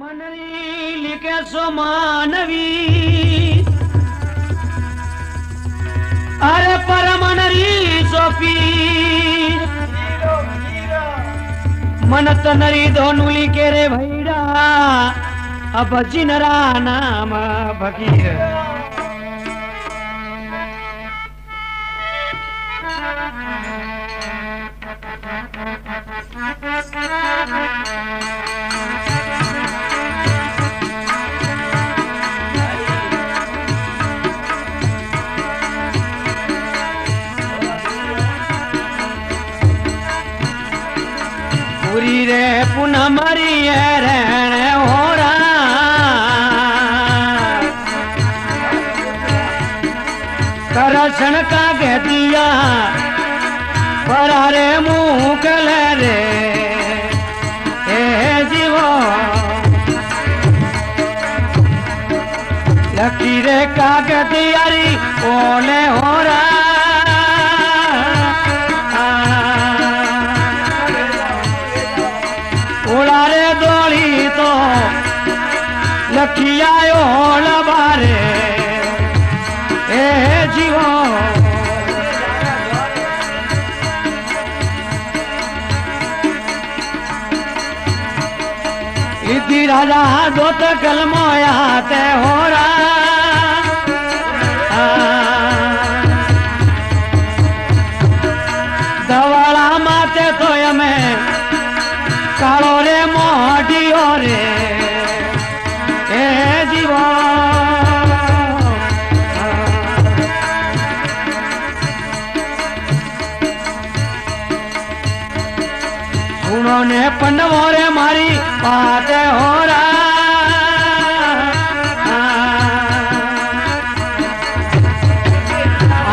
मनरी लिखे सो मानवी अरे पर मनरी सो पीर मन तनरी दोनू लिखे रे भैरा अब जिनरा नाम भगीर पूरी रे पुनः मरी रहन हो रहा करसन का कह दिया परारे मुंह कल रे ए जीवो लकी रे कागज यारी ओले हो रहा उड़ारे दोली तो लखिया लबारे ए जीवो इति राजा दोत कलमोया ते हो रहा दवाड़ा माते तो हमें कालो रे मोडियो रे ए जीवो सुनो ने पंडवो रे मारी बात हो रहा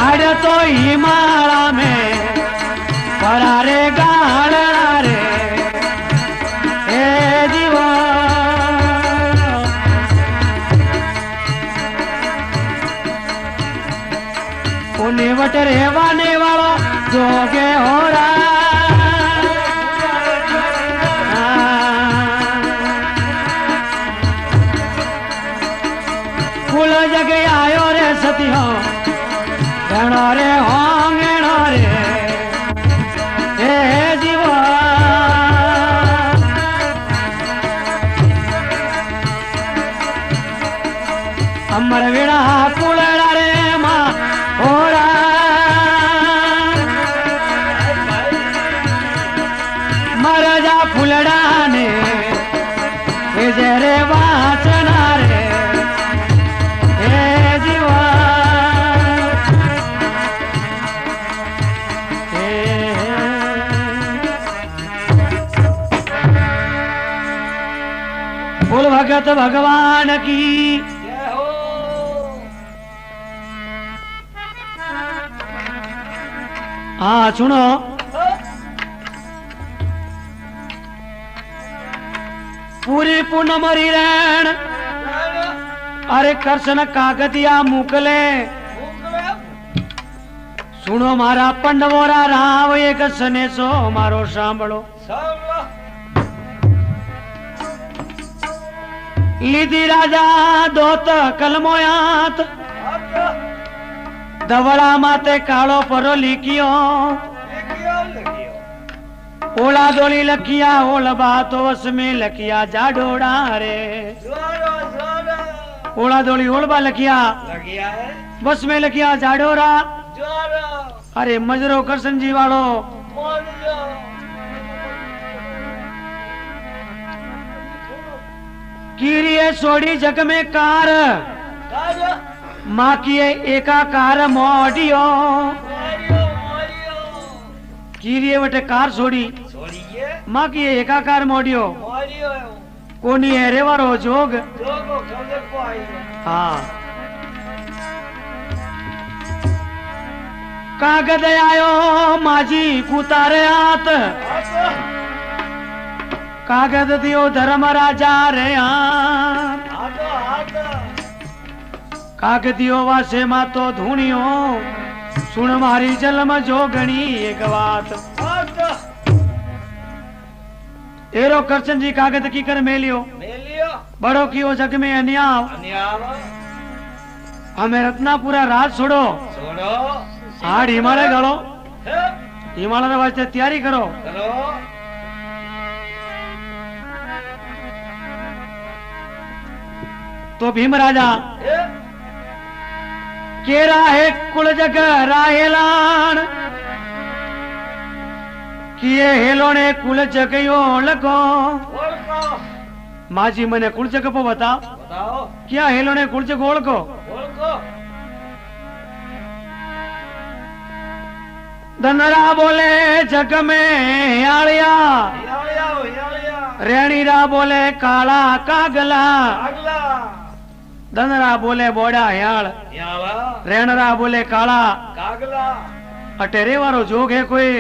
आड़ तो हिमालय में परारे गाड़ा रे निवट रहवाने वालो जोगे हो रहा कुल जगे आयो रे सतियो घणो रे होंगणो रे ए जीवो अमर वीणा कुलड़ा रे मां होरा मरजा फुलड़ा ने जरे वाचना रे हे जीवा बोल भगत भगवान की हाँ सुनो पूरी पूनमरी रैन अरे कृष्ण कागदिया मुकले सुनो मारा पंडवोरा राव एक सने सो मारो सांभळो लीधी राजा दोत कलमोयात दवड़ा माते कालो परो लिखियो ओला दोली लखिया ओल बातो वस में लखिया जाडोड़ा रे ओला दोली ओलबा लखिया बस में लखिया जाडोरा अरे मजरो कृष्ण जी वालो कीरिए सोड़ी जग में कार माँ की एकाकार मोडियो कीरिए वटे कार छोड़ी माँ की एकाकार मोडियो कोनी है रेवारो जोग हाँ कागद आयो माजी कुतारे हाथ कागद दियो धर्म राजा रे कागदियो वासे मा तो धूणियो सुन मारी जन्म जोगणी एक बात एरो करशन जी कागज की कर मेलियो बड़ो कियो जग में अन्याव हमें रत्नापुरा राज छोड़ो हाड़ हिमालय गड़ो हिमालय वास्ते तैयारी करो तो भीम राजा केरा है कुल जग राहेलान किए हेलो ने कुल जगयो लगो माजी मने कुल जग को बताओ क्या हेलो ने कुल जग ओळखो धनरा बोले जग में यालिया रेणीरा बोले काला कागला धनरा बोले बोड़ा याल रेणरा बोले काला कागला अटेरे वारो जोग है कोई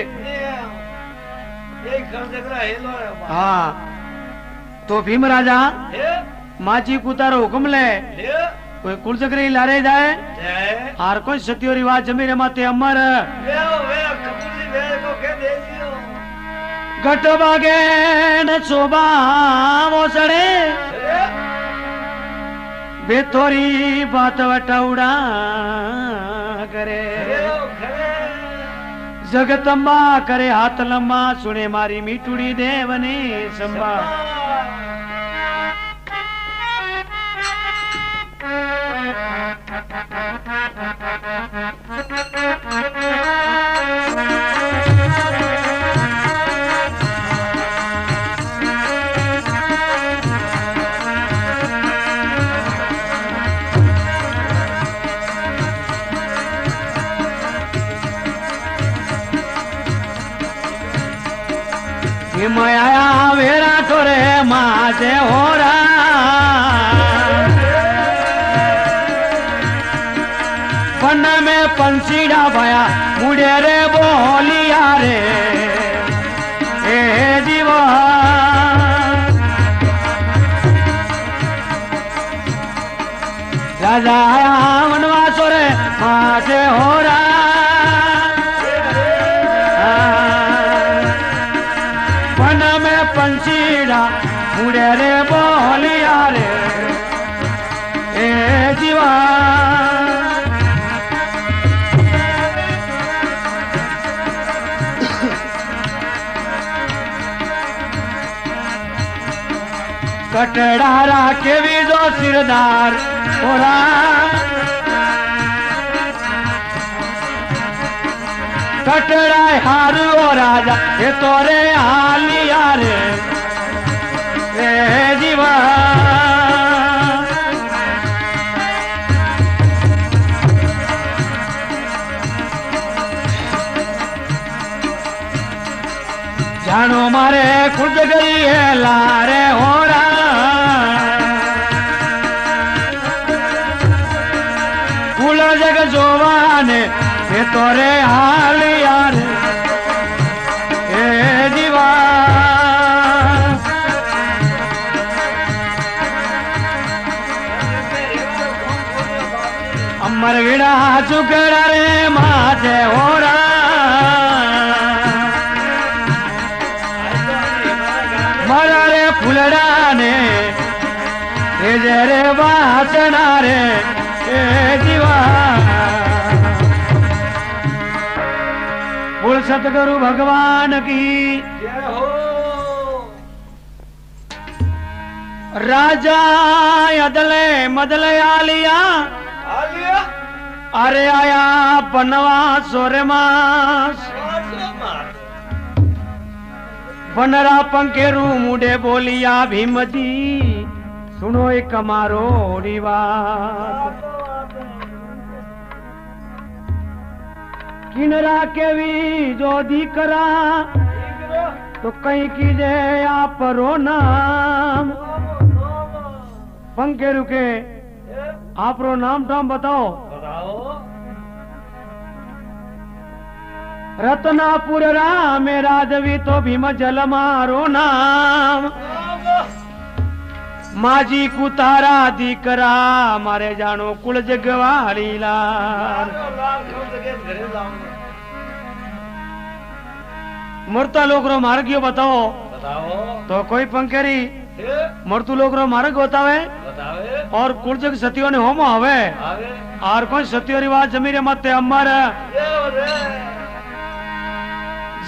हाँ तो भीम राजा माची कुतारो हुक्म ले कोई कुल चक्री लारे जाए हार कोई सत्यो रिवाज जमीरे माते अमर गट बागे न शोभा मोसड़े बेथोरी बात वटाउड़ा करे जगतम्बा करे हाथ लम्बा सुने मारी मीठुड़ी देवने संबा माया वेरा तोरे माजे होरा पन्ना में पंसीड़ा भया मुड़े रे बोलिया रे ए जीवा राजा आया वनवासो रे माजे होरा पंसीड़ा मुड़े रे बोलिया रे ए जीवा कटड़ारा के भी दो सिरदार ओरा कटड़ा हारू ओ राजा ये तोरे हालिया रे ए जीवा जानो मारे खुद गई है लारे होरा कुल जग जोवाने ये तोरे हाल यार ए जीवा अमर गिड़ा चुकड़ा रे माथे होरा मरा रे फुलड़ा ने रे वासना रे ए जीवा बोल सतगुरु भगवान की जय हो। राजा अदले मदले आलिया अरे आया बनवा सोरे मास बनरा पंकेरू मुडे बोलिया भीमजी सुनो एक मारो रिवाज किनरा के भी जो दीकरा तो कहीं कीजे आप रो नाम पंखे रुके आप रो नाम टाम बताओ रत्नापुर राम राजवी तो भीम जल मारो नाम माजी कुतारा दीकरा मारे जानो कुल जगवाली लाल मूर्ता लोग रो मार गयो बताओ तो कोई पंखेरी मृत्यु लोक रो मार्ग बतावे और कुलजग सतियों ने होमो हवे और कोई सतियो रिवाज जमीरे मते अमर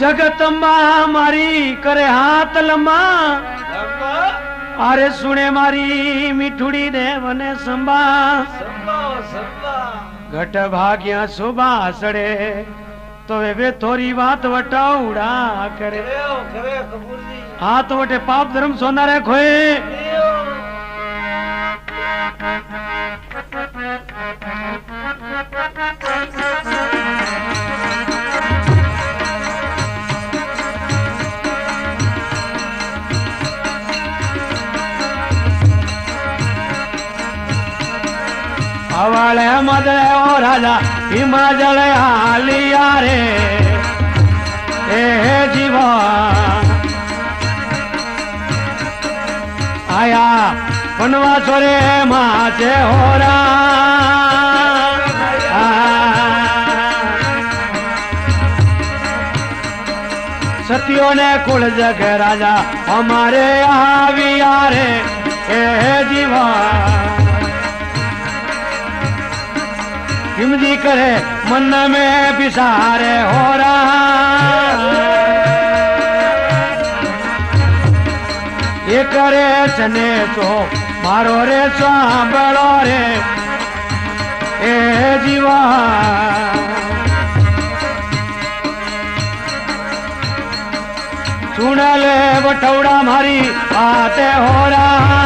जगत मारी करे हाथ लम्बा अरे सुने मारी मिठुड़ी देवने संबा घट भाग्या सुबह सड़े तो वे थोड़ी बात वटाउड़ा करे हाथ वटे पाप धर्म सोना रे खोए हवाले मदले ओ राजा हिमाचल आलिया रे ए जीवा आया बनवा छोरे माचे होरा सतियों ने कुल जग राजा हमारे आविया रे ए जीवा हिमजी करे मन में बिसारे हो रहा ये करे चने तो मारो रे सांभळो रे ए जीवा सुन ले बटौड़ा मारी आते हो रहा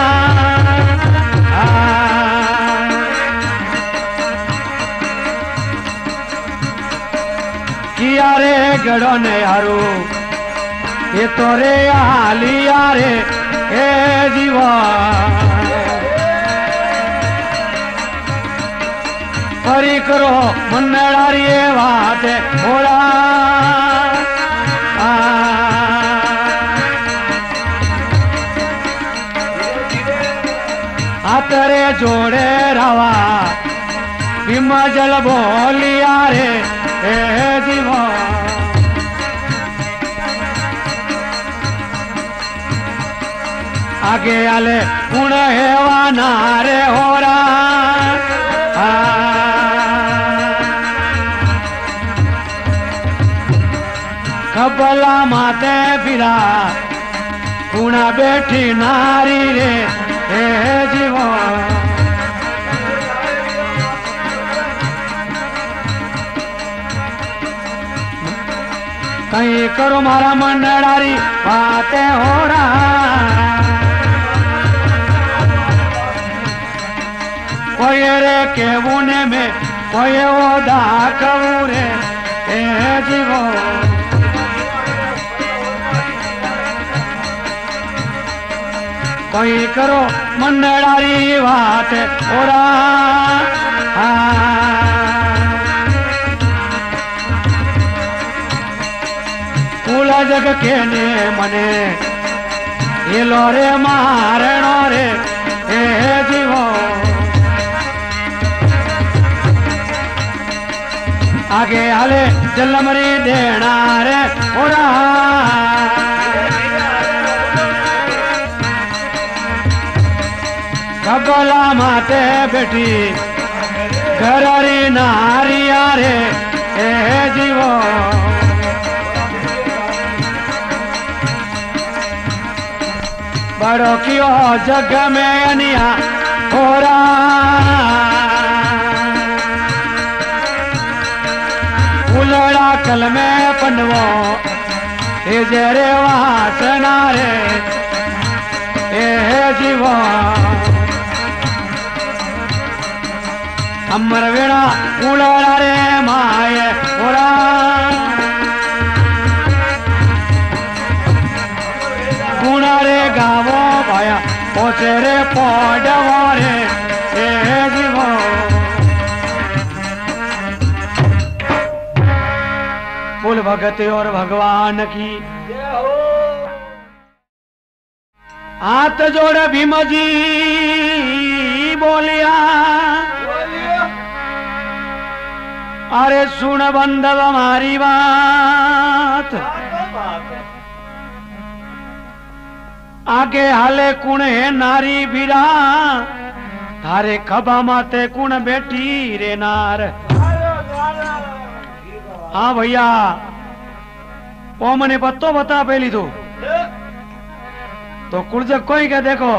किया रे गड़ो ने हारू ये तो रे आलिया रे ए जीवा फरी करो मनडारी वाते होड़ा आतरे जोड़े रवा हिमाचल बोलिया रे ए जीवा आगे आले गुण हेवा नारे हो रहा कबला माते फिरा गुणा बैठी नारी रे ए जीवा कहीं करो मारा मंडलारी बातें हो रहा कोई रे केवुने में कोई वो दाकवू रे ए जीवो कोई करो मंडलारी बात हो रहा कुल जग के ने मने ये लोरे मारणो रे ए जीवो आगे आले जलमरी देना रे हो कबला माते बेटी घरारी नारिया रे ए जीवो बड़ो कियो जग में अनिया हो उलड़ा कल में पनवो ए जरे वासना रे ए जीवो अमर वेड़ा उलड़ा रे माए होरा गुणा रे गावो भाया पोचे रे पौडवो रे ए जीवो बोल भगत और भगवान की हाथ जोड़ भीम जी बोलिया अरे सुन बंधव हमारी बात आगे हाले कुण है नारी बीरा थारे खबा माते कुण बैठी रे नार। हाँ भैया ओ मने पत्तो बता पहली तो कुलजक कोई क्या देखो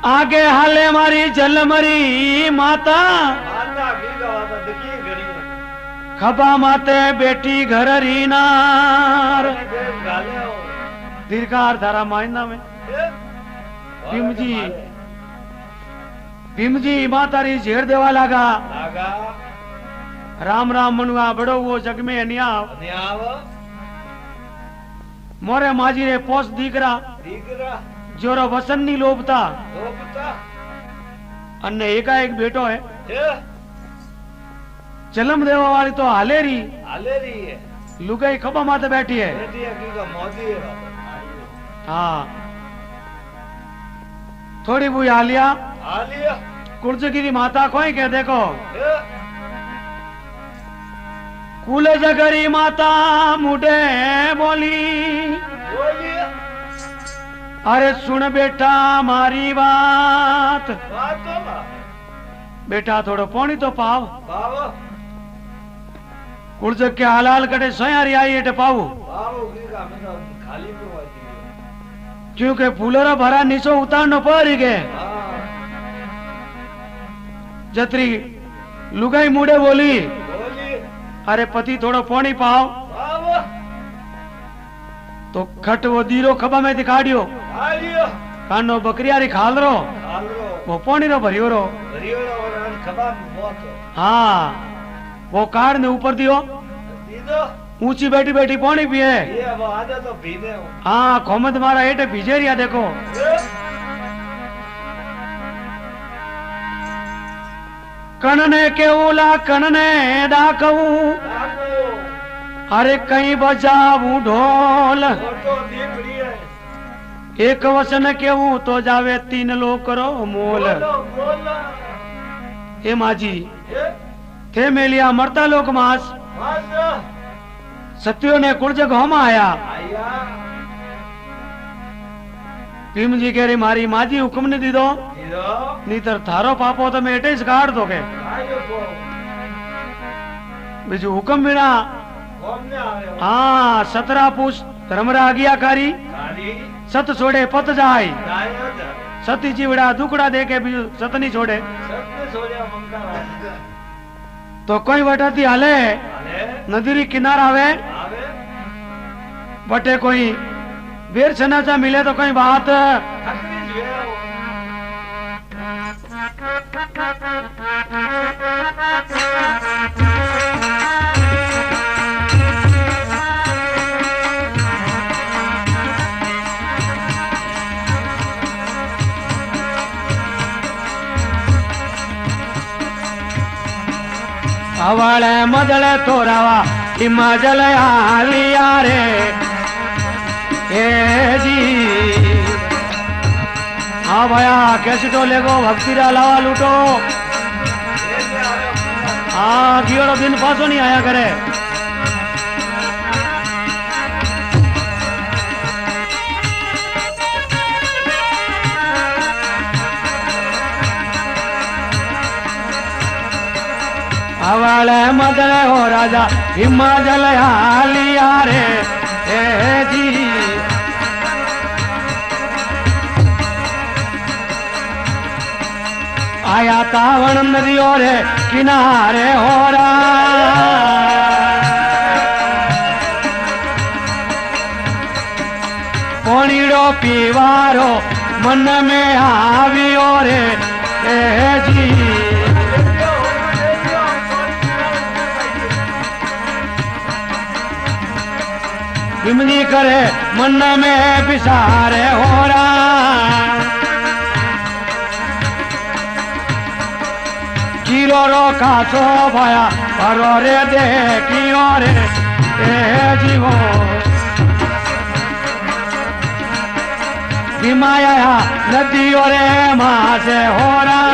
आगे हाले मारी जल मरी माता खबा माते बेटी घर रीनार। दीर्घार धारा मायना में भीमजी माता री झेर देवा लागा राम राम मनुआ बड़ो वो जग में न्याव मोरे माजी रे पोस दीकरा जोरो वसन नी लोभता अन्ने एकाएक बेटो है जन्म देवा वाली तो हालेरी है लुगाई खबा माते बैठी है हाँ थोड़ी बुई आलिया कुर्जगिरी माता कोई कह देखो कुल जगरी माता मुडे बोली अरे सुन बेटा मारी बात बेटा थोड़ो पानी तो पाव कुर्जग के हालाल कटे सयारी आई एटे पाऊ क्योंकि फूलरा भरा नीचो उतारनो पड़ी गे जत्री लुगाई मुड़े बोली अरे पति थोड़ो पानी पाओ तो खट वो दीरो खबा में दिखाड़ियो कानो बकरियारी खाल रो वो पानी रो भरियो रो हाँ वो कार ने ऊपर दियो ऊंची बैठी बैठी पानी पिए हाँ खोमद मारा हेठे भिजेरिया देखो कणने केवला कणने डाकू अरे कहीं बजाऊ ढोल एक वसन केवू तो जावे 3 लोक रो मोल। ए माजी थे मेलिया मरता लोक मास सत्यो ने कुलजग होमा आया भीम जी कह रही मारी माजी हुक्म ने दी दो नीतर थारो पापो तो मैं एटे काट दो के बीजू हुक्म बिना हाँ 17 पूछ धर्मरा आज्ञाकारी सत छोड़े पत जाय सती जीवड़ा दुकड़ा दे के बीजू सत नहीं छोड़े तो कोई वटाती हाले नदी किनार आवे बटे कोई बेर छनाचा मिले तो कोई बात अवाले मदले तोरावा हिमाचल आलिया रे ए जी हाँ भैया कैसे तो लेगो भक्ति लावा लूटो हाँ गियोड़ो दिन पासो नहीं आया करे हवाले मदल हो राजा हिमाचल हालिया रे ए जी आया तावण नदियों रे किनारे हो रहा पोनीड़ो पीवारो मन में आवियो रे ए जी हिमनी करे मन में बिसारे हो रहा कीरो रो कासो भया भरो रे देखियो रे ए जीवो हिमाया नदियों रे माँ से हो रहा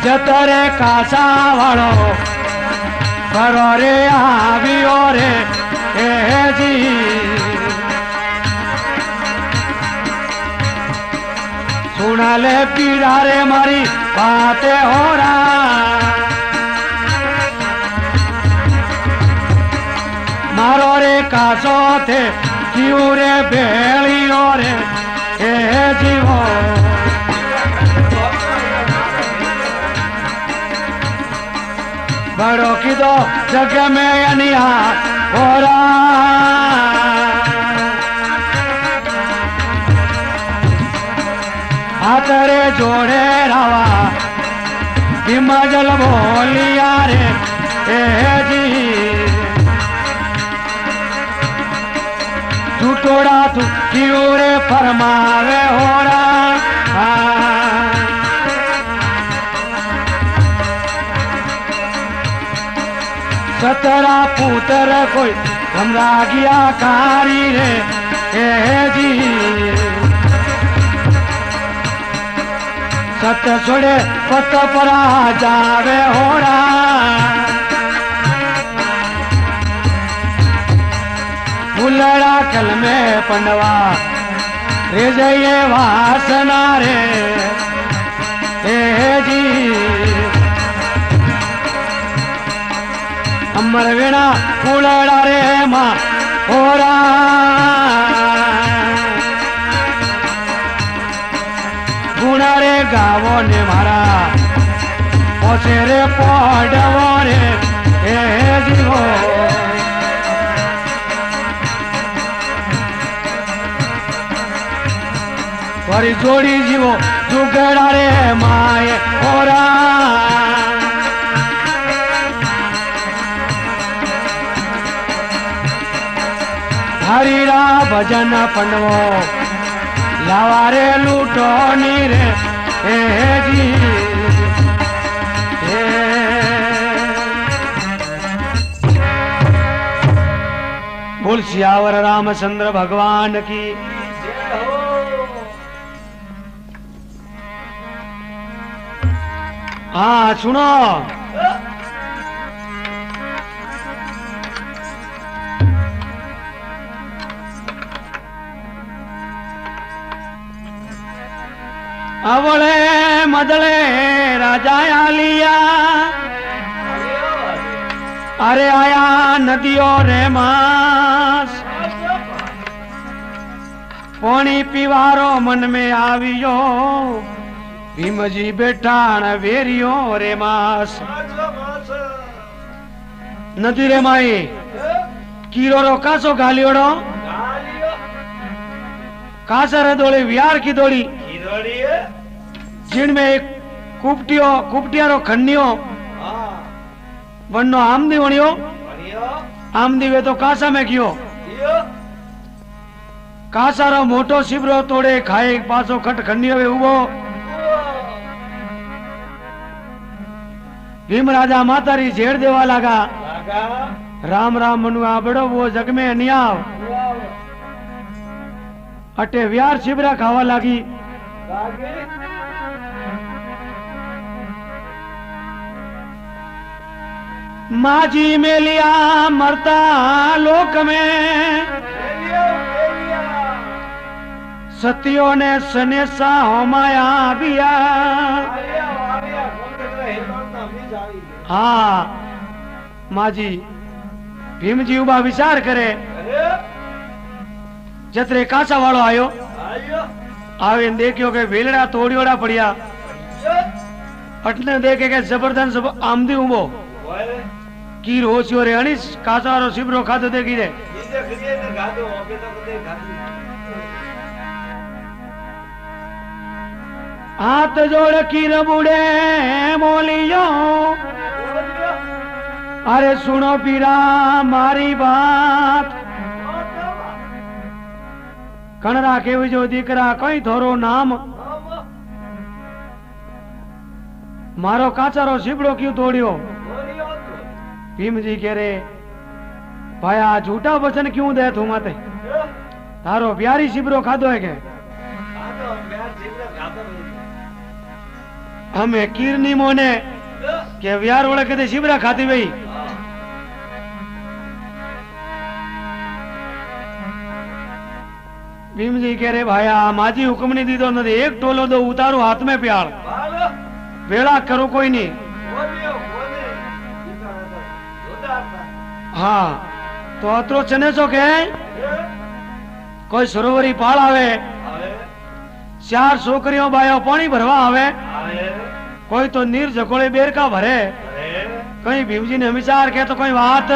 जतरे कासा वालो करो रे आवियो रे ए जी सुना ले पीड़ा रे मारी बातें हो रहा मारो रे कासो थे क्यों रे बेलियो रे ए जीवो बड़ो की दो जग में अनिया हो रहा हाथरे जोड़े रावा हिमाचल बोलिया रे ए जी झूठोड़ा तू क्यों रे फरमावे हो रहा सतरा पुत्र कोई हमरा गया कारी रे ए जी सत छोड़े पत परा जावे हो रहा फुलड़ा कल में पंडवा रे जये वासना रे ए जी अमर वीणा फुलड़ा रे माँ हो गुणा रे गावो ने मारा पोसे रे पड़वो रे ए जीवो वरी जोड़ी जीवो जुगड़ा रे माए होरा हरीरा भजन पंडवो लावा रे लूटो नी रे ए जी बोल सियावर रामचंद्र भगवान की हाँ सुनो अवले मदले राजा लिया अरे आया नदियों रे मास पानी पीवारो मन में आवियो भीम जी बैठा न वेरियो रे मास नदी रे माई कीरो रो कासो गालियोड़ो कासा रे दोड़ी विहार की दोड़ी जिनमें एक कुपटिया रो खन्नियो वन्नो आमदी वणियो आमदी वे तो कासा में कियो कासा रो मोटो शिबरो तोड़े खाए पासो खट खन्नियो वे उबो भीम राजा मातारी झेड़ देवा लगा राम राम मनुआ बड़ो वो जग में नियाव अटे व्यार शिबरा खावा लागी माजी में लिया मरता लोक में सतियों ने सनेसा होमाया बिया हाँ माजी भीम जी उबा विचार करे जतरे कासा वालो आयो आवे देखियो के वेलड़ा तोड़ियोड़ा पड़िया अटने देखे के जबरदस्त आमदी उबो की रोसियो रे अनिस कासा रो शिबरो खातो देखी दे हाथ जोड़ की रबुड़े बोलियो अरे सुनो पीरा मारी बात कणरा के जो दीकरा कोई थोरो नाम मारो काचारो शिबड़ो क्यों तोड़ियो भीम जी कह रे भाया झूठा वचन क्यों दे तू माते तारो प्यारी शिबरो खादो है के हमें कीरनी मोने के व्यार ओळे कदे शिबरा खाती वही भीम जी कह रहे भाया माजी हुक्म नहीं दी दो न एक टोलो दो उतारो हाथ में प्यार वेला करो कोई नहीं हाँ तो अतरो चने चो के कोई सरोवरी पाल आवे 4 छोकरियों बायो पानी भरवा आवे कोई तो नीर झकोड़े बेर का भरे कहीं भीम जी ने विचार के तो कोई बात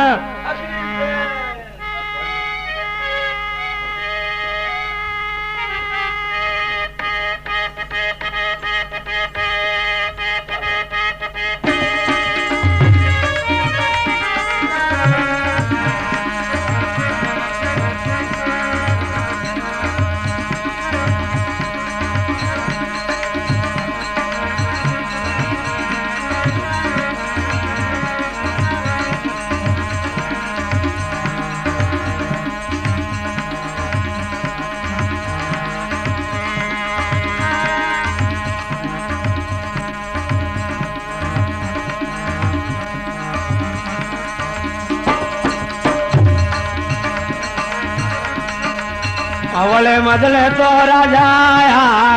अवले मदले तो राजा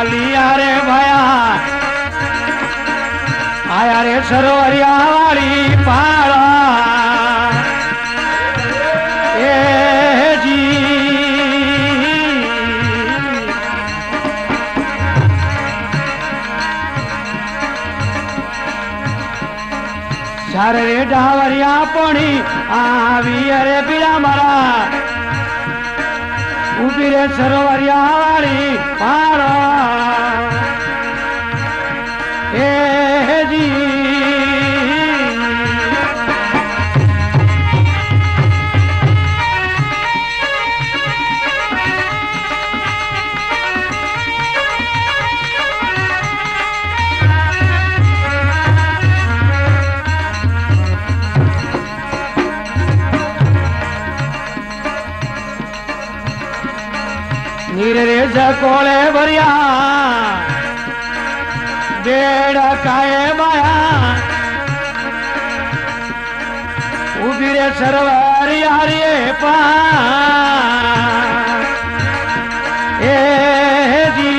लिया रे भया आया रे सरोवरिया वाली पाड़ा ए जी सारे रे डावरिया पोणी आवी अरे पीड़ा मारा उभी रे सरोवरिया वाली पारो ए जी नीरे कोले भरिया बेड़ काए माया उभी रे सरवरिया रे पा ए जी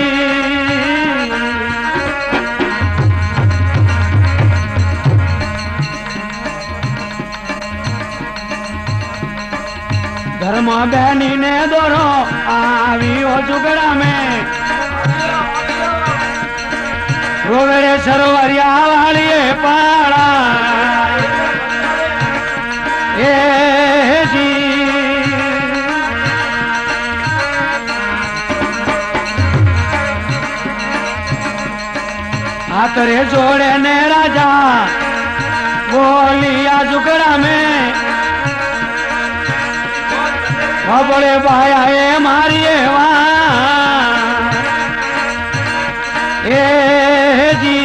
धर्म बहनी ने दोनों आवी हो जुगड़ा में रोवेरे सरोवरिया वाली पाड़ा ए जी हाथ रे जोड़े ने राजा बोलिया जुगड़ा में बोले भाया ए मारिए ए जी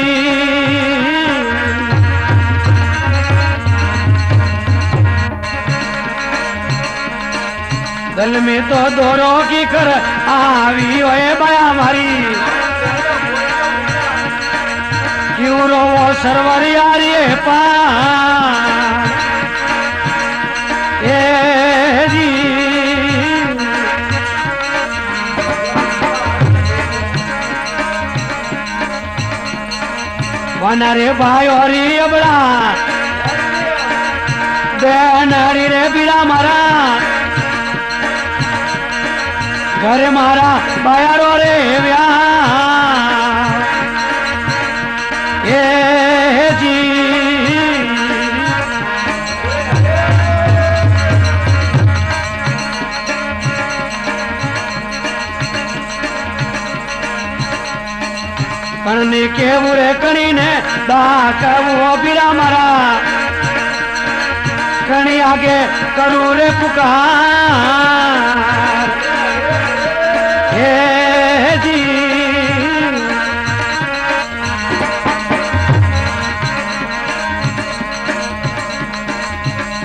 दल में तो दोरो की कर आवी ओए बाया मारी क्यों रो वो सरवरिया रे पा ए जी वनरे भाई हरी अबड़ा बहन हरी रे बीड़ा मारा घर मारा बायारो रे व्या ए जी कणी के बुरे कणी ने दाक वो बीड़ा मारा कणी आगे करू रे पुकार हे जी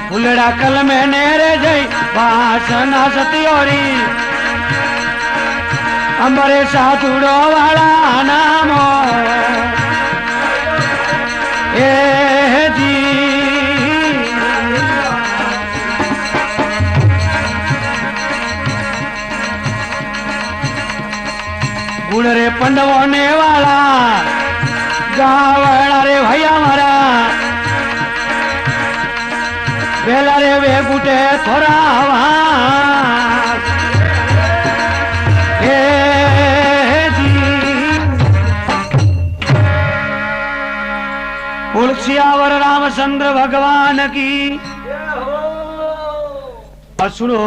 फुलड़ा कल में नेरे जई वासना सतियोरी अंबरे साथुड़ो वाला नामो ए जी गुण रे पंडवोने वाला गावड़ा रे भैया मारा बेला रे वे गुटे थोड़ा सियावर रामचंद्र भगवान की। और सुनो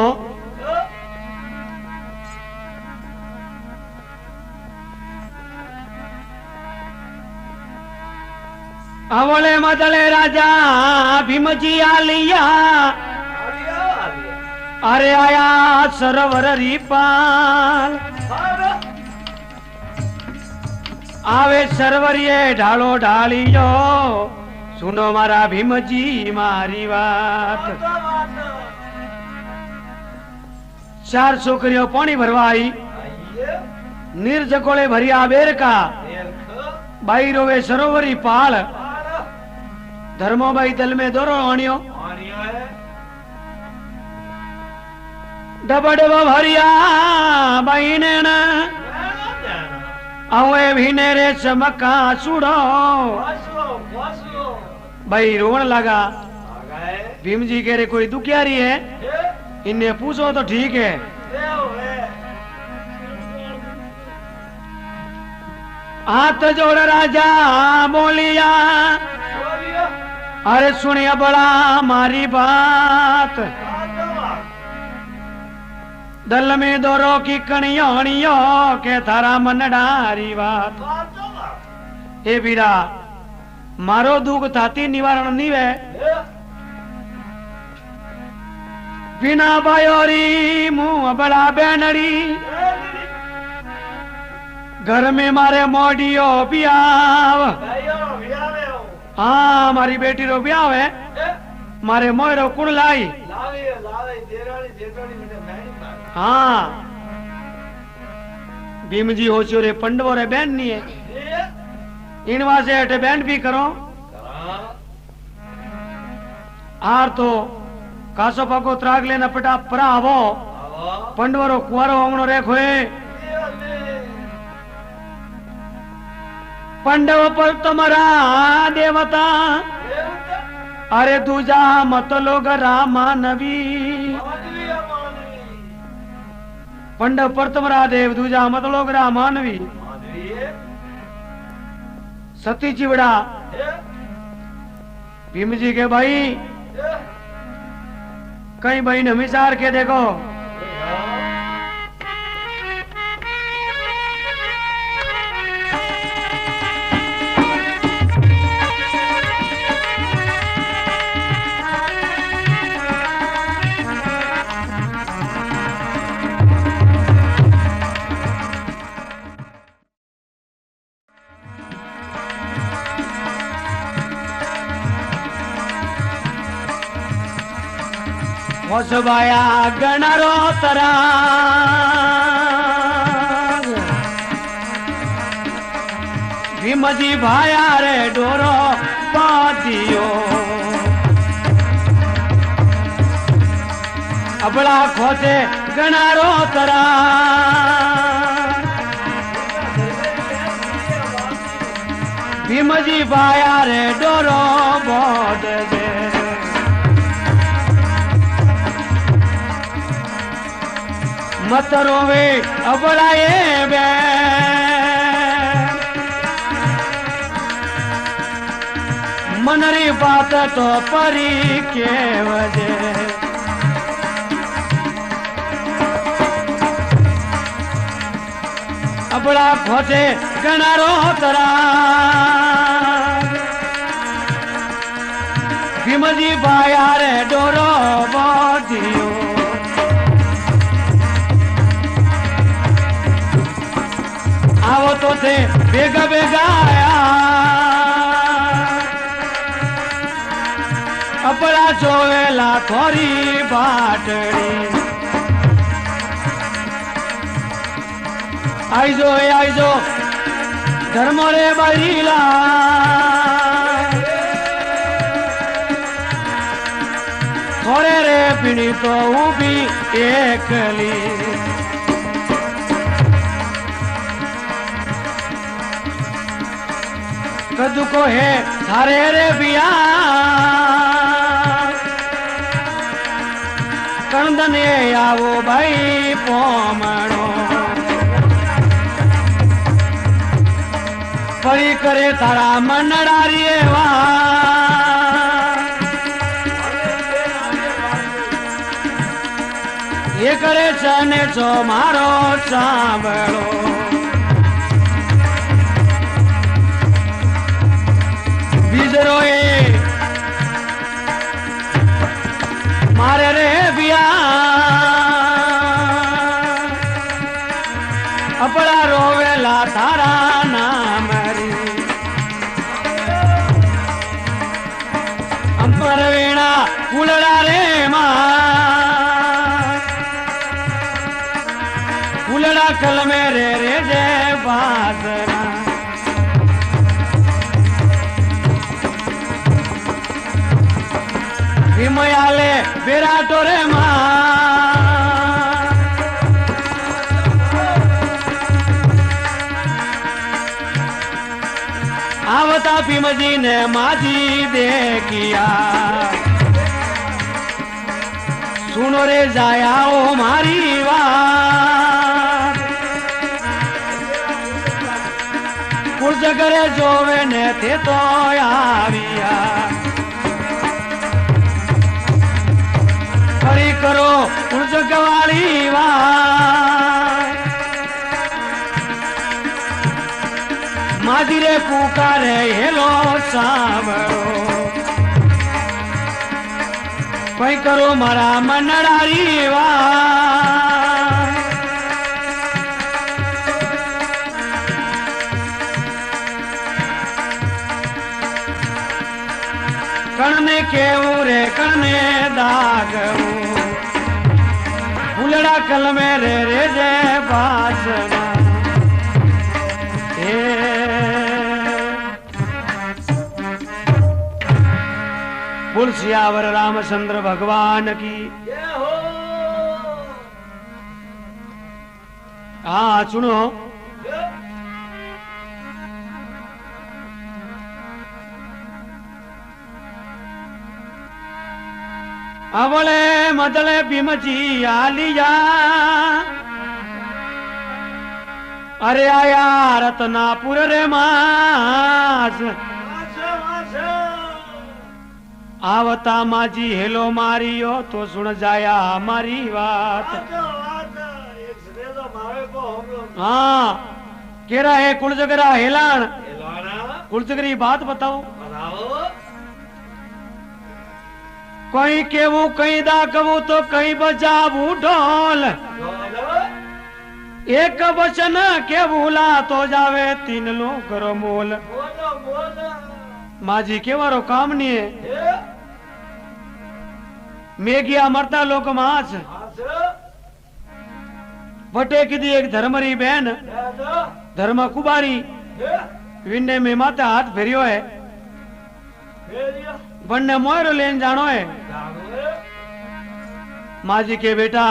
अवले मदले राजा भीमजी आलिया अरे आया सरोवर रिपाल आवे सरवरिये ढालो ढालियो सुनो मारा भीमजी मारी बात। चार छोकरियों पानी भरवा आई निर्जकोले भरिया बेर का बाई रोवे सरोवरी पाल धर्मो बाई दल में दोरो आनियो डब डब भरिया बाई ने न अवे भीने रे चमका सुड़ो भाई रोवन लगा। भीम जी कह रहे कोई दुखियारी है इन्हें पूछो तो ठीक है। हाथ जोड़ राजा बोलिया अरे सुनिया बड़ा मारी बात दल में दोरो की कणियों के थारा मन डारी बात। हे बीरा मारो दुख थाती निवारण नीवे बिना बायोरी मुंह बड़ा बैनड़ी घर में मारे मोडियो बियाव। हाँ मारी बेटी रो बियाव है मारे मोयरो कुण लाई। हाँ भीम जी हो चोरे पंडवो रे बहन नहीं है इन वासे हटे बैंड भी करो आर तो कासो पाको त्राग लेना पटा परा आवो पंडवरो कुआरो हमनो रेखो पंडव पर तुम्हारा देवता अरे दूजा मत लोग रामा नवी पंडव पर तुम्हारा देव दूजा मत लोग रामा नवी सती चिवड़ा भीम जी के भाई कई बहन हमेशा के देखो होसबाया गणरो तरा भीमजी भाया रे डोरो पादियो अबड़ा खोसे गणारो तरा भीमजी भाया रे डोरो बोध दे मत रोवे अबड़ाए बे मनरी बात तो परी के वजे अबड़ा खोजे गणारो तरा भीमजी बाया रे डोरो बोधियो आवो तो थे बेगा बेगा आया अपना जोवेला थोड़ी बाटड़ी आइजो धर्मो रे बरीला मोरे रे पीड़ी तो भी एकली कदू को है थारे रे बिया कंदने आवो भाई पोमणो परी करे तारा मनडारी वा ये करे चने चो मारो सांभळो बीजरो ए मारे रे बिया अपड़ा रोवेला तारा नाम री अंपर वीणा कुलड़ा रे मां कुलड़ा कल मेरे रे जय बादरा हिमयाले विराटो रे मां आवता भीमजी ने माझी देखिया सुनो रे जाया ओ मारी बात कुछ करे जोवे ने थे तो आविया खड़ी करो कुछ गवाली बात माझी रे पुकारे हेलो सांभळो कोई करो मारा मनडारी वा कणने केवू रे कणने दागू फूलड़ा कल में रे रे जे बासना बोल सियावर रामचंद्र भगवान की हाँ सुनो अवले मदले भीमजी आलिया अरे आया रत्नापुर रे मास आवता माजी हेलो मारियो तो सुन जाया हमारी बात हाँ केरा है कुलजगरा हेलान कुलजगरी बात बताओ कोई केवू कहीं दाकवू तो कहीं बजावू ढोल एक वचन के भूला तो जावे तीन लो करो मोल माजी केवारो काम नहीं है मेघिया मरता लोक मास वटे कीधी एक धर्मरी बहन धर्म कुबारी विन्ने में माते हाथ फेरियो है बनने मोयरो लेन जानो है माजी के बेटा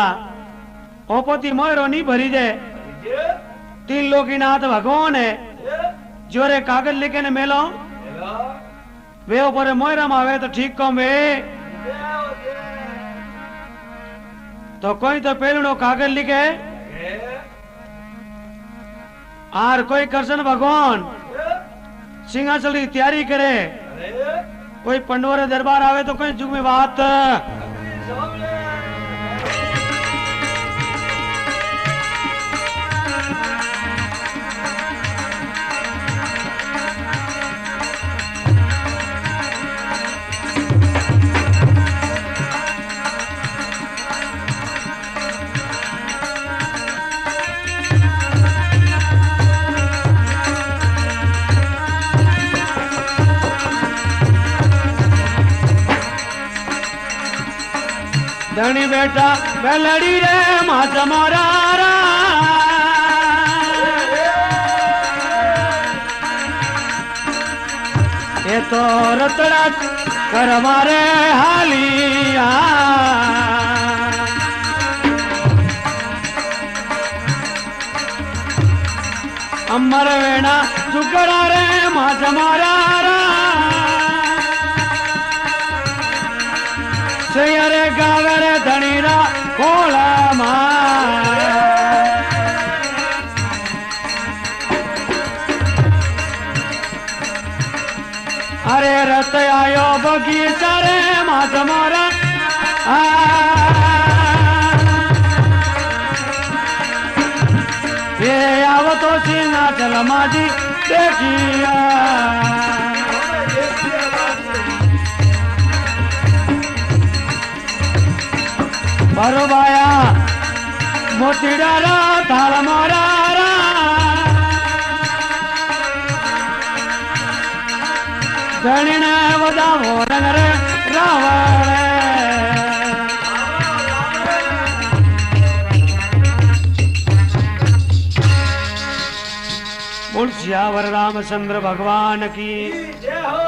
ओपोती मोयरो नहीं भरी जाए तीन लोग इन हाथ भगवान है जोरे कागज लेके ने मेलो वे ऊपर मोयरा मावे तो ठीक कम वे तो कोई तो पेलनो कागज लिखे आर कोई कृष्ण भगवान सिंहासन की तैयारी करे कोई पंडोरे दरबार आवे तो कोई जुग में बात धनी बेटा बेलड़ी रे माच मारा ये तो रतड़ा कर मारे हालिया अमर वेणा चुकड़ा रे माच मारा रे गावे रे धनीरा कोला अरे रत आयो बगीचा रे माच मारा ये आवतो सीना चल माजी देखिया बरोबाया मोतीडारा थाल मारा धणीने वधावो रंग रे रावण बोल सियावर रामचंद्र भगवान की जय हो।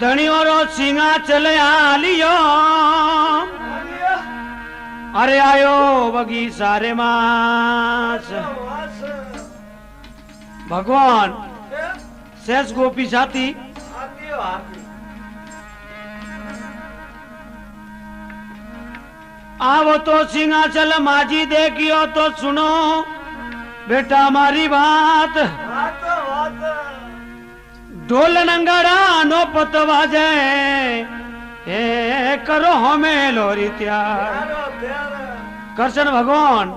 धणियों रो सिंगा चल आलियो अरे आयो बगीचा रे मास भगवान शेष गोपी साथी आवो तो सिंहाचल माजी देखियो तो सुनो बेटा हमारी बात ढोल नंगड़ा नो पत बाजे ए करो हमें लोरी त्यार कृष्ण भगवान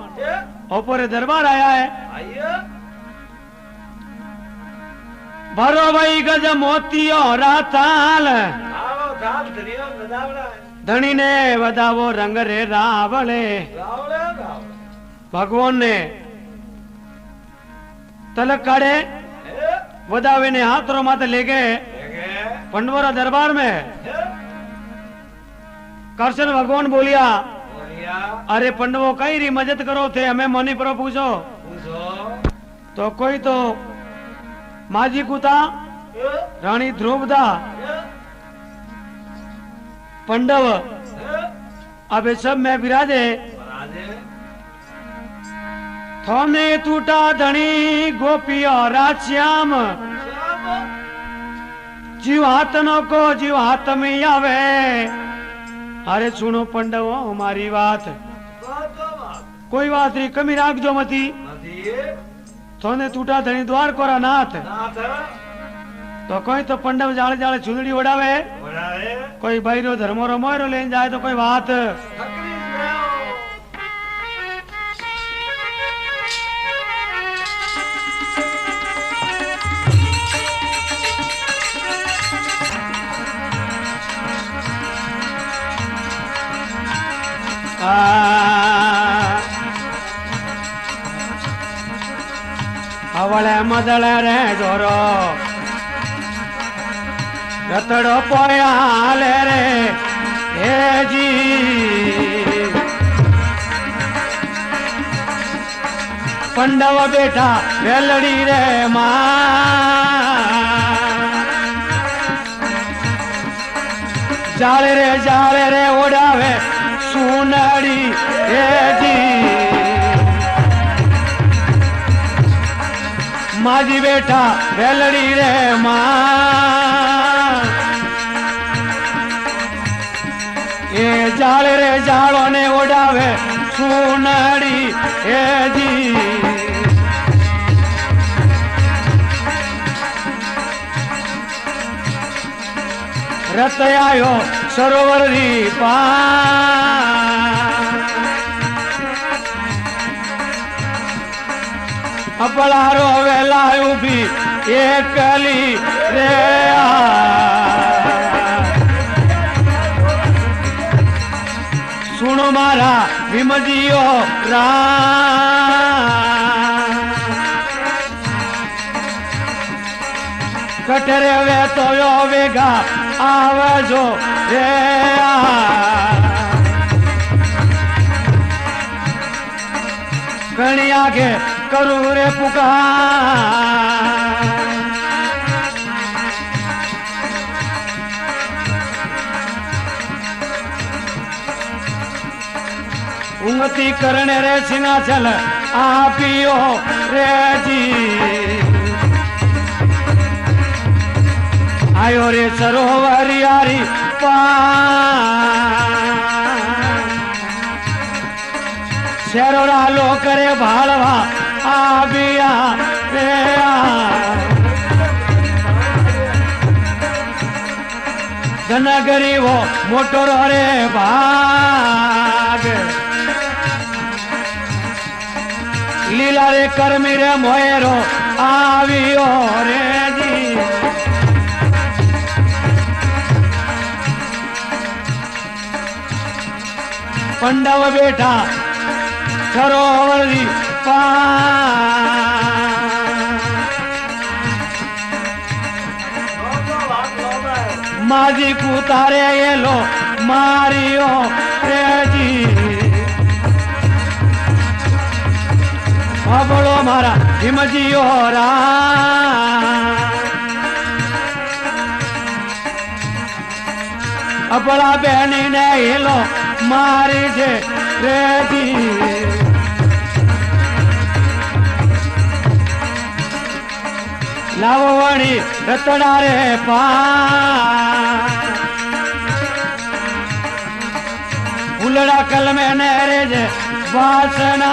ऊपर दरबार आया है भरो भाई गज मोतियो राताल धनी ने वधावो रंग रे रावले भगवान ने तलक काढ़े वधावे ने हाथों माथे ले गए पंडवरा दरबार में कृष्ण भगवान बोलिया अरे पंडवो कई री मदद करो थे हमें मनी पर पूछो तो कोई तो माजी कुता रानी ध्रुवदा पंडव अबे सब में विराजे थोने टूटा धनी गोपी और श्याम जीव हाथनों को जीव हाथ में आवे अरे सुनो पंडवो हमारी बात कोई बात नहीं कमी राख जो मती थोने टूटा धनी द्वार कोरा नाथ तो कोई तो पंडव जाले जाले चुंदड़ी उड़ावे कोई भाईरो धर्मोरो मोयरो लेन जाए तो कोई बात अवले मदले रे जोरो रतड़ो पोया ले रे हे जी पंडव बेटा वेलड़ी रे मां जाले रे उड़ावे सुनड़ी हे जी माजी बेटा वेलड़ी रे मां ये जाले रे जालो ने उड़ावे सुनड़ी हे जी रत आयो सरोवर री अपलारो वेला उभी एकली रे सुनो मारा विमजियो रा कटरे वे तो यो वेगा आवजो रे घणी आगे करू रे पुकार उंगती करने रे सिंहाचल आपियो रे जी आयो रे सरोवर यारी शेरोरा लो करे भालवा आबिया रे जन गरीबो मोटो रे भाग लीला रे कर्मी रे मोयरो आवियो रे जी पंडव बेटा सरोवर माजी कुतारे ये लो मारियो रे जी बोलो मारा हिमजियो रा अपना बहनी ने हेलो मारी जे रेडी लावणी रतड़ा रे पा फुलड़ा कल में ने रे जे वासना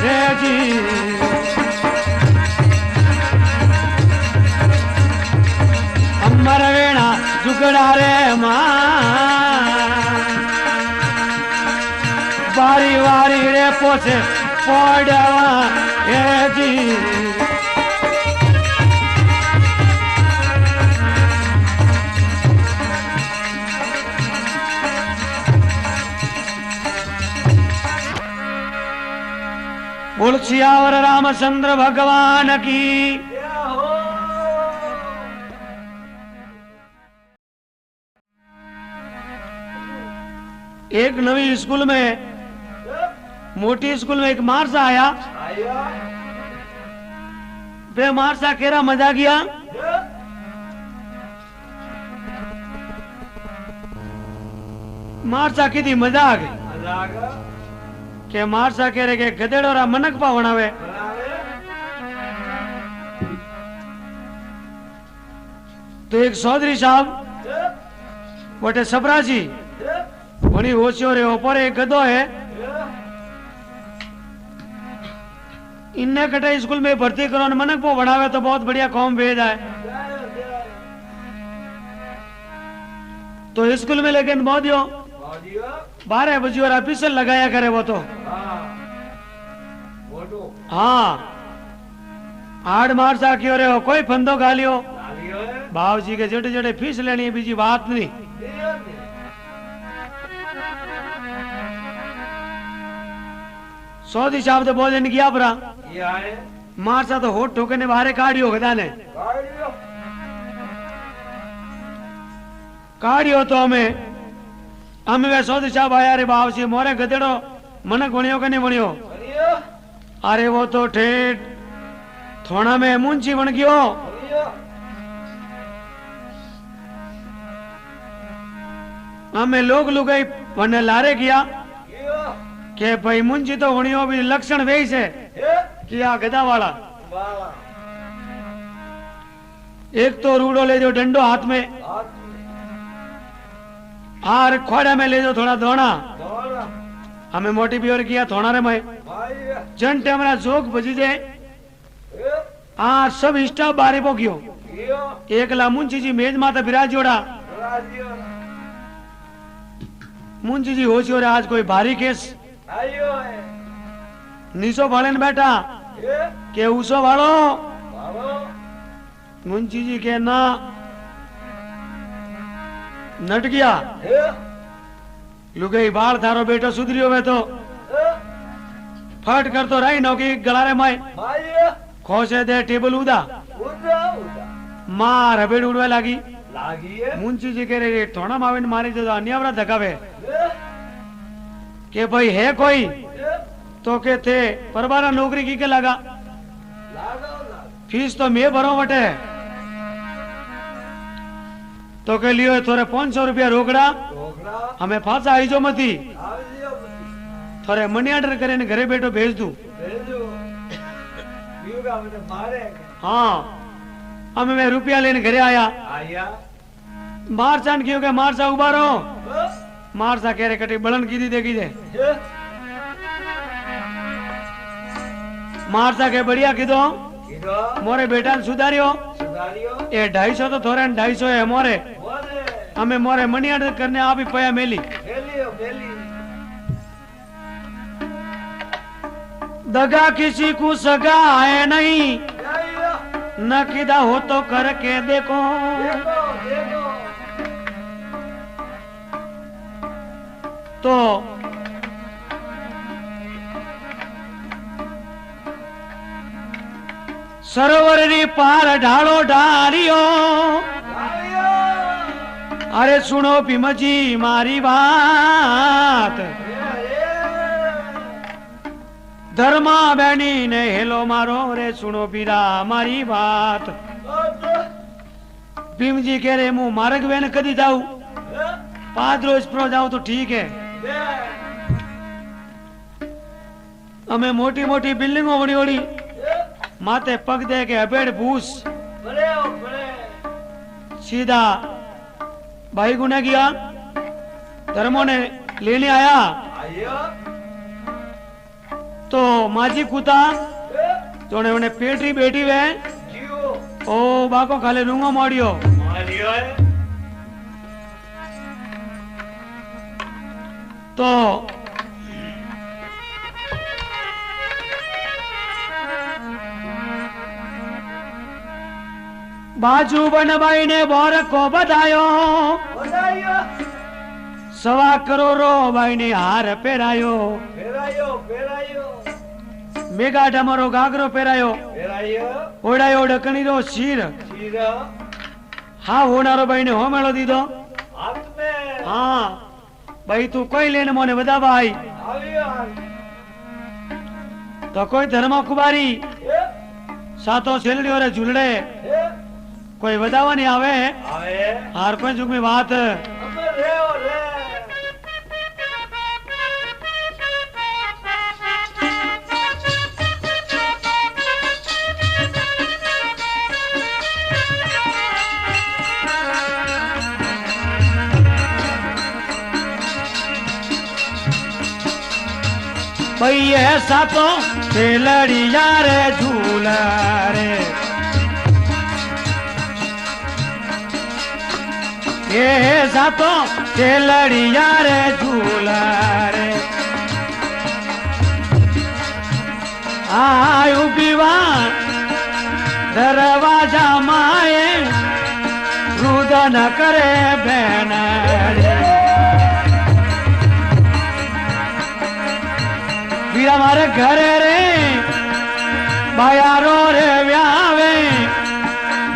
रे जी अमर वेणा जुगड़ा रे मां वारी वारी रे पोसे पड़वा रे जी बोल सियावर रामचंद्र भगवान की। एक नवी स्कूल में मोटी स्कूल में एक मारसा आया वे मारसा केरा मजा किया मारसा की थी मजा आ गई के मारसा कह रहे के गधेड़ो रा मनक पा बनावे तो एक चौधरी साहब बोटे सबराजी बड़ी होशियो रे ऊपर एक गधो है इन्ने कटे स्कूल में भर्ती करो मनक पो बनावे तो बहुत बढ़िया कौम भेज है तो स्कूल में लेकिन बहुत 12 बजे और ऑफिसर लगाया करे वो तो हाँ आड़ मार सा क्यों रहे हो कोई फंदो गालियो भाव जी के जड़े जड़े फीस लेनी है बीजी बात नहीं सौदी साहब तो भोजन किया परा मार सा तो होठ ठोके ने बाहर काढ़ियो गदा ने काढ़ियो तो हमें वे सौदी साहब आया रे बाप जी मोरे गधेड़ो मनक बनियो के नहीं बनियो अरे वो तो ठेठ थोड़ा में मुंशी बन गयो हमें लोग लुगाई बने लारे किया के भाई मुंशी तो बनियो भी लक्षण वे से किया गधा वाला एक तो रूड़ो ले जो डंडो हाथ में हार खोड़ा में ले जो थोड़ा दोना हमें मोटी भी और किया थोड़ा रे मैं जंटे हमारा जोक बजी जाए सब स्टाफ बारे पो गयो एक ला मुंशी जी मेज माता बिराज जोड़ा मुंशी जी होशी हो आज कोई भारी केस नीसो भाड़े ने बैठा के उसो वालो मुंशी जी के ना नट गया लुगाई बाल थारो बेटो सुधरियो वे तो फट कर तो रही नौकी गलारे माए खोसे दे टेबल उदा मार हबेड़ उड़वे लागी मुंशी जी कह रहे थोड़ा मावे मारी तो अन्यवरा धकावे के भाई है कोई तो के थे परबारा नौकरी की के लगा फीस तो मैं भरो वटे तो के लियो थोड़े 500 रुपया रोकड़ा हमें फासा आई जो मती थोड़े मनी ऑर्डर करे घरे बैठो भेज दू हाँ हमें मैं रुपया लेने घरे आया मारचा क्यों के मारचा उबारो मारचा कह रहे कटी बलन की दी देखी दे मारचा के बढ़िया कीधो मोरे बेटा ने सुधारियो ये 250 तो थोड़े 250 है मोरे हमें मोरे मनी ऑर्डर करने आप ही पया मेली दगा किसी को सगा है नहीं न किदा हो तो करके देखो तो सरोवर री पार ढालो ढारियो अरे सुनो भीमजी मारी बात धर्मा बेनी ने हेलो मारो रे सुनो पीरा मारी बात भीमजी कह रहे मुंह मार्ग वेन कदी जाऊ 5 रोज प्रो जाऊं तो ठीक है हमें मोटी मोटी बिल्डिंगों बड़ी बड़ी माथे पग दे के अबेड़ भूस सीधा भाई गुने किया धर्मों ने लेने आया तो माजी कुता जोने उन्हें पेटी बेटी वे ओ बाको खाले लूंगा मारियो तो बाजू बनवाई ने बोर को बधायो 1.25 करोड़ो भाई ने हार पेरायो मेगा डमरो गागरो पेरायो ओडायो डकनी रो शीर हाँ होनारो भाई ने होमेलो दीदो हाँ भाई तू कोई लेने मोने बता भाई तो कोई धर्मा कुमारी सातों सेलड़ी और झूलड़े कोई बतावा नहीं आवे हर कोई जुग में बात भाई ऐसा तो सेलड़िया रे झूला रे ऐसा तो सेलड़िया रे झूला रे आयु विवाह दरवाजा माए रुदन करे बहन वीर हमारे घरे रे बायारो रे व्यावे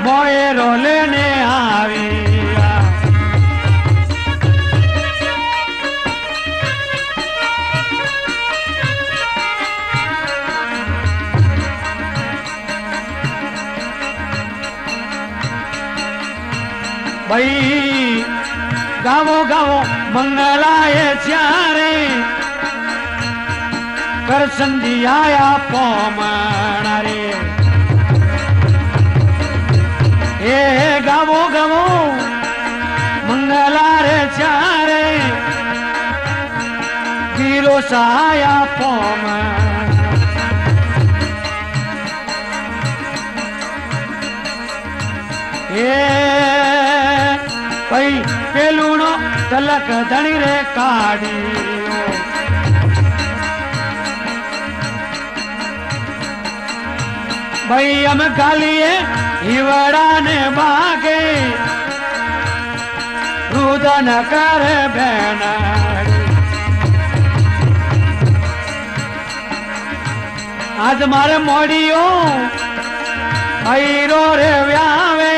मोए रो लेने आवी भाई गावो गावो मंगलाए चारे कर संधि आया पोमना रे ए गावो गावो मंगला रे चारे वीरो साया पोमना भाई पेलूनो तलक धनी रे काड़ी भाई हम गालिए हिवड़ा ने बागे रुदन कर बहन आज मारे मोड़ियो भाई रो रे व्यावे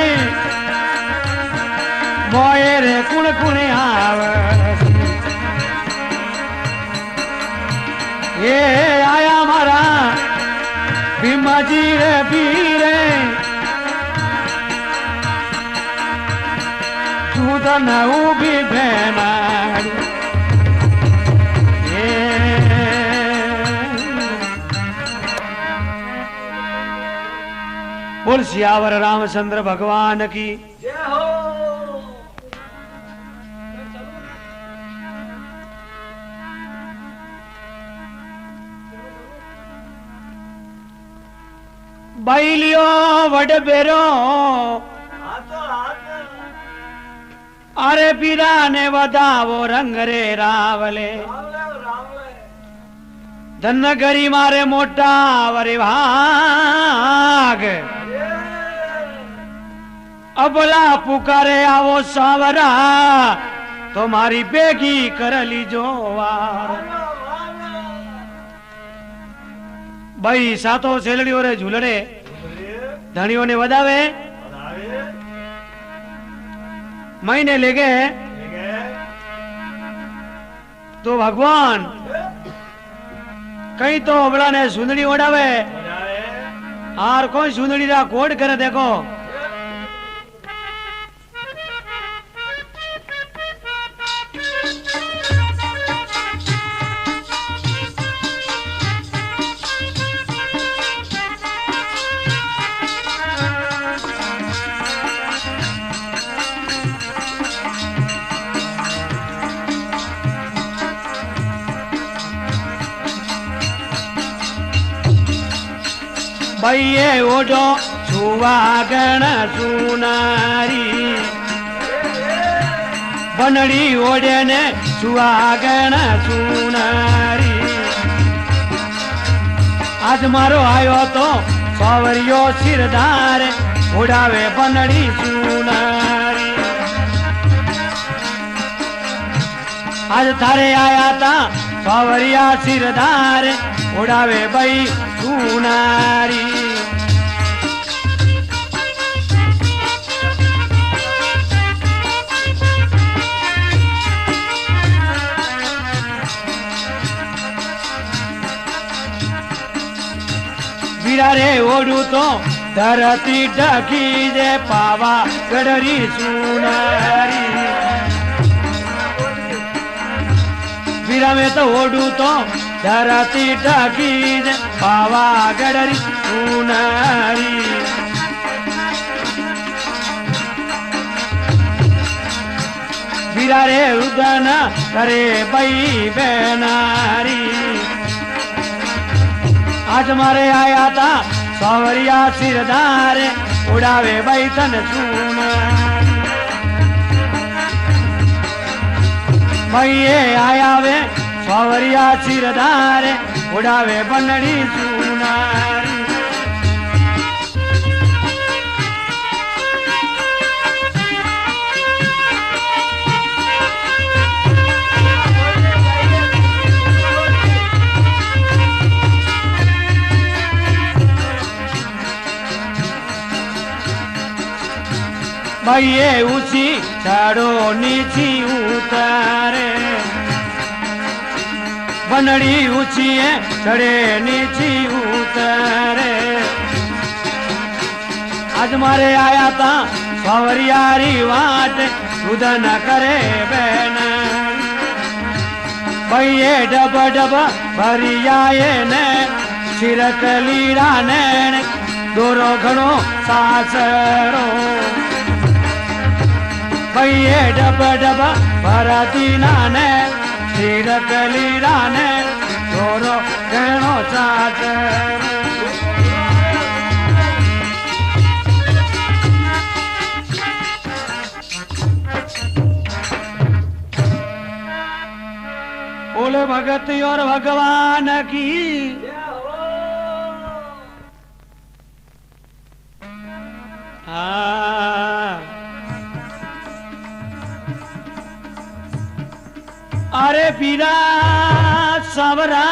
मोए रे कुण कुण आवे ये आया दुर्योधन उभी भेनाड़ी बोल सियावर रामचंद्र भगवान की जय हो। बैलियो वडबेरो अरे पीरा ने वदावो रंग रे रावले धन गरी मारे मोटा वरे भाग अबला पुकारे आवो सावरा तुम्हारी बेगी कर लीजो वार भाई सातो सेलड़ियों रे झूलड़े धनियों ने वदावे महीने ले गए तो भगवान कहीं तो अबड़ा ने सुंदड़ी ओढ़ावे और कोई सुंदड़ी रा कोड करे देखो भैये ओढ़ो सुवागण सुनारी बनड़ी ओढ़े ने सुवागण सुनारी आज मारो आयो तो सवरियो सिरदार उड़ावे बनड़ी सुनारी आज थारे आया था सवरिया सिरदार उड़ावे भाई सुनारी वीरा रे ओढ़ू तो धरती ढकी दे पावा गडरी सुनारी वीरा में तो ओढ़ू तो धरती ढकी दे पावा गडरी सुनारी वीरा रे रुदन करे बई बेनारी आज मारे आया था सवरिया सिरदार उड़ावे बैठन सुनारी भैये आया वे सवरिया सिरदार उड़ावे बनड़ी सुनारी भैये ऊंची चढ़ो नीची उतारे बनड़ी ऊंची है चढ़े नीची उतारे आज मारे आया था सवरियारी वाट उदन करे बहन भैये डब डब भरियाए ने सिरक लीड़ा नैन दोरो घणो सासरो भैये डब डब भरतीना ने सिरक लीड़ा ने दोरो घणो सासरो बोले भगत और भगवान की अरे पीरा सावरा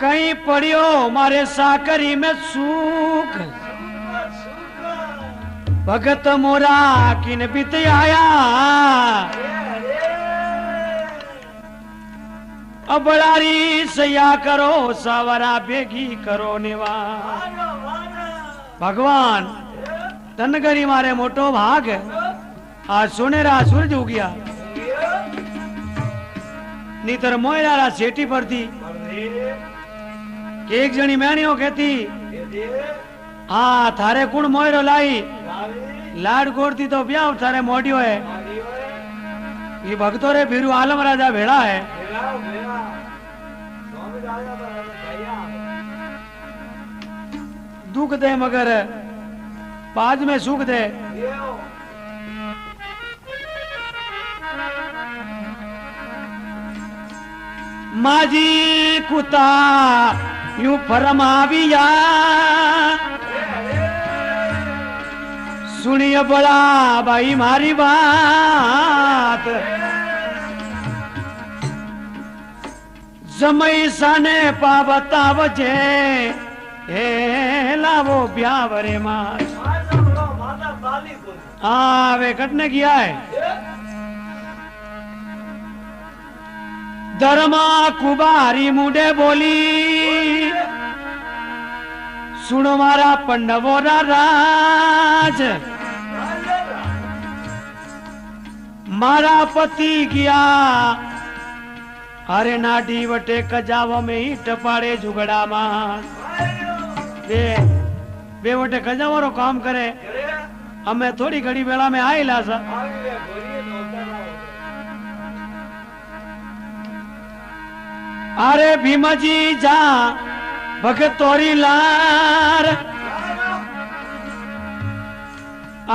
कहीं पड़ियो मारे साकरी में सूख भगत मोरा किन बीत आया अब बड़ारी सया करो सावरा बेगी करो निवा भगवान धनगरी मारे मोटो भाग आज सोनेरा सूरज उगया नीतर मोयरा सेठी पर थी कि एक जनी मैणियों कहती हाँ थारे कुण मोयरो लाई लाड गोरती तो ब्याह थारे मोडियो है ये भक्तों रे फिरू आलम राजा भेड़ा है दुख दे मगर बाद में सुख दे माजी कुता यूं फरमाविया सुनिए बड़ा भाई मारी बात जमई साने पा बतावजे लावो ब्यावरे मार हाँ वे कटने किया है धर्मा कुबारी मुंडे बोली सुनो मारा पंडवोरा राज मारा पति गया अरे नाडी वटे कजाव में ही टपाड़े जुगड़ा मार वे वटे कजावरो काम करे हमें थोड़ी घड़ी बेला में आएला सा अरे भीमाजी जा भगतोरी लार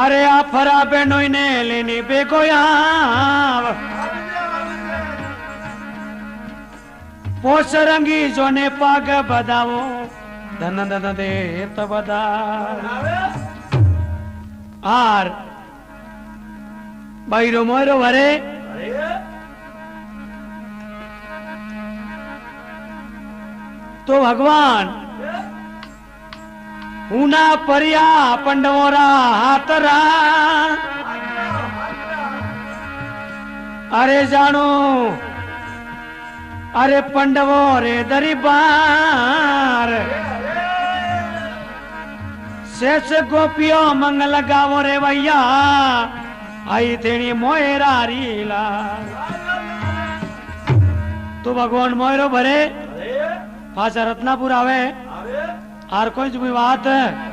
अरे आ फरा बेनो ने लेने बेगोया पोस रंगी जोने पाग बदावो धन धन दे तबदा आर बाईरो मोरो वरे तो भगवान ऊना परिया पंडवोरा हाथरा अरे जानो अरे पंडवो रे दरबार शेष गोपियो मंगल गावो रे भैया आई तेनी मोयरा रीला तो भगवान मोयरो भरे पाचा रत्नापुर आवे और कोई भी बात है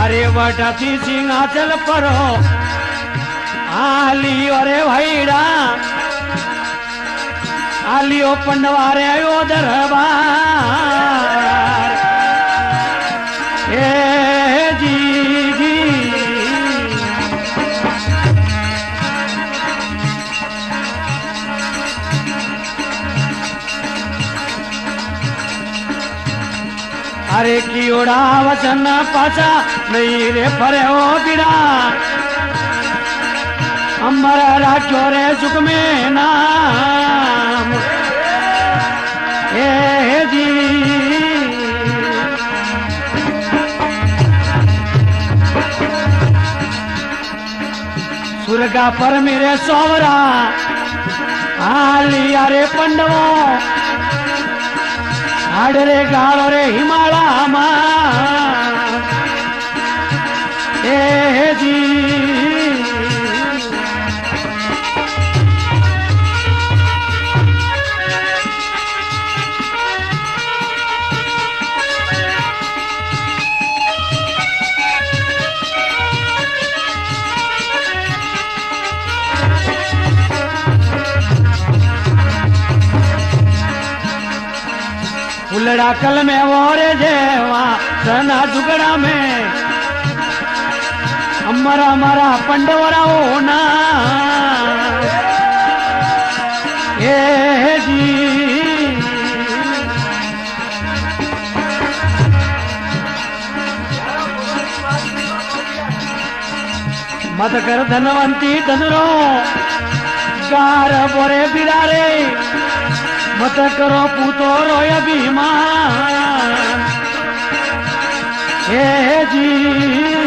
अरे वटाती सिंहाचल परो आलियो रे भाईड़ा आलियो पंडवारे आयो दरबार ए जी अरे कीड़ा वचन पाचा नहीं रे फरे हो बिड़ा अमर राख्यो रे सुख में नाम ए जी सुरगा पर मेरे सोवरा आलिया रे पंडवो आडरे गालो रे हिमालय मा ए जी फुलड़ा कल में वो रे जेवा सना जुगड़ा में अमरा हमारा पंडवरा होना ये जी मत कर धनवंती धनरो गार बोरे बिरारे मत करो पूतो रोय अभिमान हे जी